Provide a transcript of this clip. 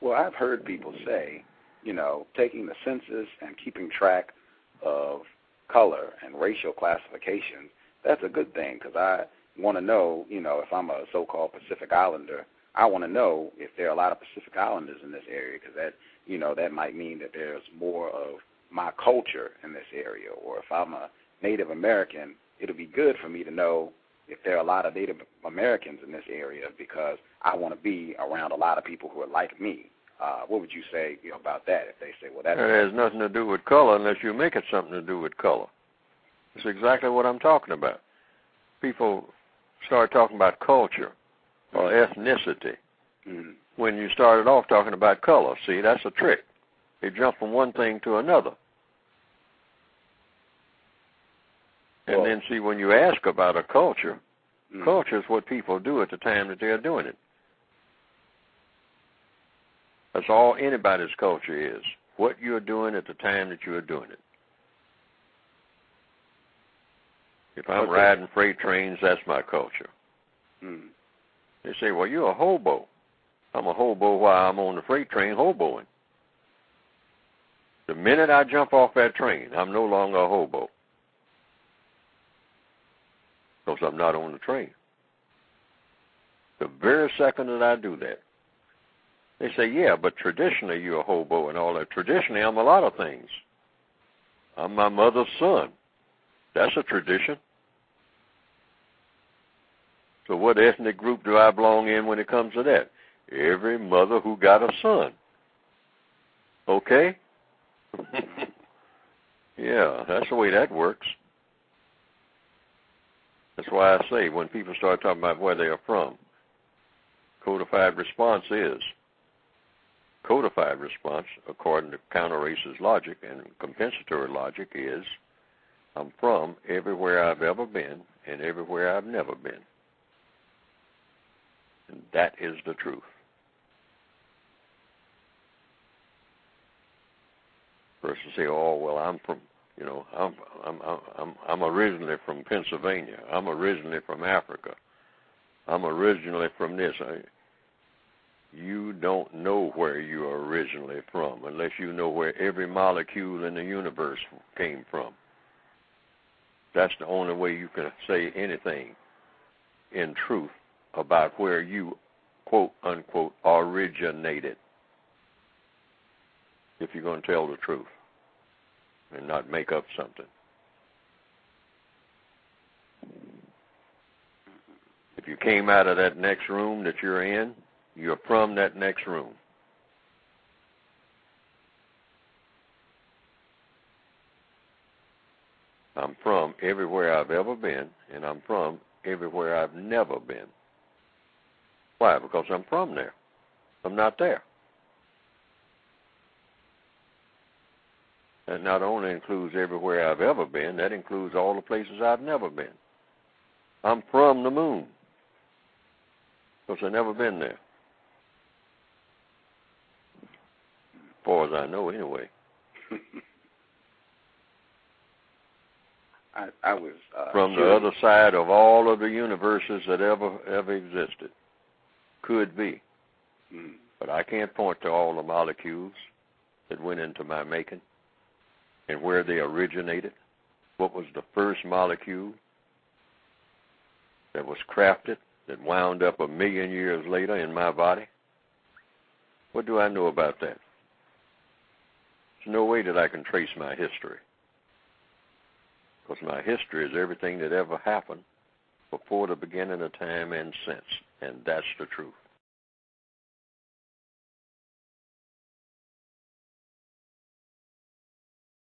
Well, I've heard people say, taking the census and keeping track of color and racial classifications, that's a good thing, because I want to know, if I'm a so-called Pacific Islander, I want to know if there are a lot of Pacific Islanders in this area, because that might mean that there's more of my culture in this area. Or if I'm a Native American, it'll be good for me to know if there are a lot of Native Americans in this area, because I want to be around a lot of people who are like me. What would you say about that if they say, well, that has nothing to do with color unless you make it something to do with color? It's exactly what I'm talking about. People start talking about culture or ethnicity when you started off talking about color. See, that's a trick. They jump from one thing to another. And then, see, when you ask about a culture, culture is what people do at the time that they're doing it. That's all anybody's culture is, what you're doing at the time that you're doing it. If I'm riding freight trains, that's my culture. They say, well, you're a hobo. I'm a hobo while I'm on the freight train hoboing. The minute I jump off that train, I'm no longer a hobo, because I'm not on the train. The very second that I do that, they say, yeah, but traditionally you're a hobo and all that. Traditionally, I'm a lot of things. I'm my mother's son. That's a tradition. So what ethnic group do I belong in when it comes to that? Every mother who got a son. Okay? Yeah, that's the way that works. That's why I say when people start talking about where they are from, codified response, according to counter-racist logic and compensatory logic, is I'm from everywhere I've ever been and everywhere I've never been. And that is the truth. Person say, oh, well, I'm from, I'm originally from Pennsylvania. I'm originally from Africa. I'm originally from this. You don't know where you are originally from unless you know where every molecule in the universe came from. That's the only way you can say anything in truth about where you, quote, unquote, originated, if you're going to tell the truth and not make up something. If you came out of that next room that you're in, you're from that next room. I'm from everywhere I've ever been, and I'm from everywhere I've never been. Why? Because I'm from there. I'm not there. That not only includes everywhere I've ever been, that includes all the places I've never been. I'm from the moon, because I've never been there. As far as I know, anyway. I was from the other side of all of the universes that ever existed. Could be. But I can't point to all the molecules that went into my making and where they originated. What was the first molecule that was crafted that wound up 1 million years later in my body? What do I know about that? There's no way that I can trace my history, because my history is everything that ever happened before the beginning of time and since, and that's the truth.